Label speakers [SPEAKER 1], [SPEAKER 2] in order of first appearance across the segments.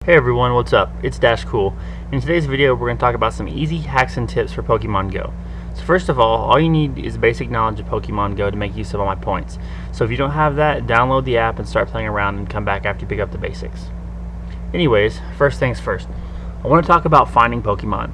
[SPEAKER 1] Hey everyone, what's up? It's Dash Cool. In today's video, we're going to talk about some easy hacks and tips for Pokemon Go. So first of all you need is basic knowledge of Pokemon Go to make use of all my points. So if you don't have that, download the app and start playing around and come back after you pick up the basics. Anyways, first things first. I want to talk about finding Pokemon.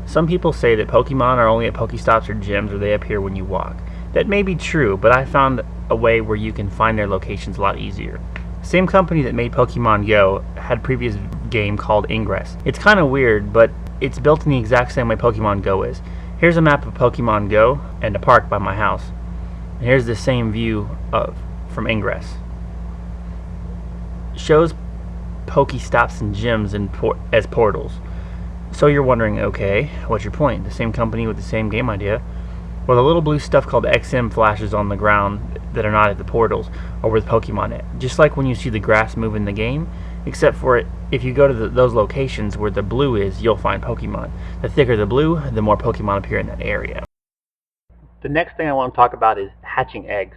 [SPEAKER 1] Some people say that Pokemon are only at Pokestops or gyms where they appear when you walk. That may be true, but I found a way where you can find their locations a lot easier. Same company that made Pokemon Go had a previous game called Ingress. It's kind of weird, but it's built in the exact same way Pokemon Go is. Here's a map of Pokemon Go and a park by my house. And here's the same view from Ingress. Shows Pokestops and gyms as portals. So you're wondering, okay, what's your point? The same company with the same game idea. Well, the little blue stuff called XM flashes on the ground that are not at the portals or where the Pokemon at. Just like when you see the grass move in the game, except for if you go to those locations where the blue is, you'll find Pokemon. The thicker the blue, the more Pokemon appear in that area. The next thing I want to talk about is hatching eggs.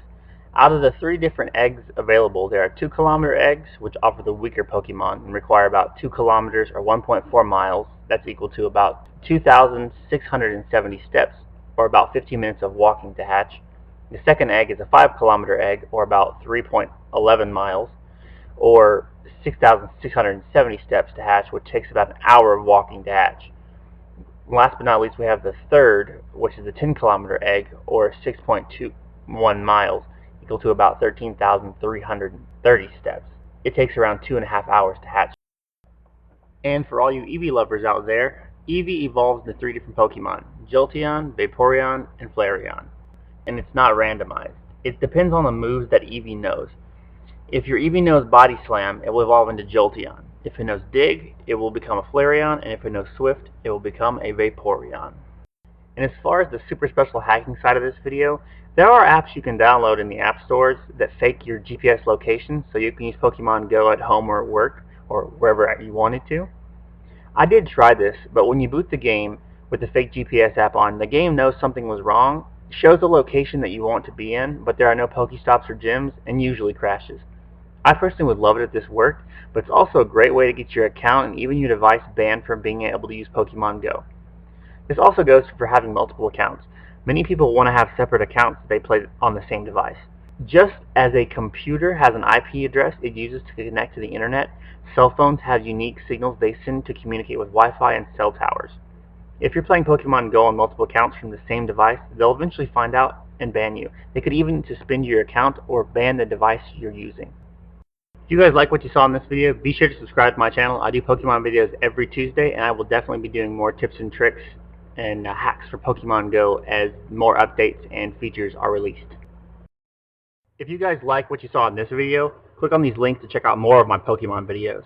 [SPEAKER 1] Out of the 3 different eggs available, there are 2-kilometer eggs, which offer the weaker Pokemon and require about 2 kilometers or 1.4 miles. That's equal to about 2,670 steps, or about 15 minutes of walking to hatch. The second egg is a 5-kilometer egg, or about 3.11 miles, or 6,670 steps to hatch, which takes about an hour of walking to hatch. Last but not least, we have the third, which is a 10-kilometer egg, or 6.21 miles, equal to about 13,330 steps. It takes around 2.5 hours to hatch. And for all you Eevee lovers out there, Eevee evolves into 3 different Pokemon: Jolteon, Vaporeon, and Flareon. And it's not randomized. It depends on the moves that Eevee knows. If your Eevee knows Body Slam, it will evolve into Jolteon. If it knows Dig, it will become a Flareon, and if it knows Swift, it will become a Vaporeon. And as far as the super special hacking side of this video, there are apps you can download in the app stores that fake your GPS location so you can use Pokemon Go at home or at work or wherever you wanted to. I did try this, but when you boot the game with the fake GPS app on, the game knows something was wrong, shows the location that you want to be in, but there are no Pokestops or gyms, and usually crashes. I personally would love it if this worked, but it's also a great way to get your account and even your device banned from being able to use Pokemon Go. This also goes for having multiple accounts. Many people want to have separate accounts that they play on the same device. Just as a computer has an IP address it uses to connect to the internet, cell phones have unique signals they send to communicate with Wi-Fi and cell towers. If you're playing Pokemon Go on multiple accounts from the same device, they'll eventually find out and ban you. They could even suspend your account or ban the device you're using. If you guys like what you saw in this video, be sure to subscribe to my channel. I do Pokemon videos every Tuesday, and I will definitely be doing more tips and tricks and hacks for Pokemon Go as more updates and features are released. If you guys like what you saw in this video, click on these links to check out more of my Pokemon videos.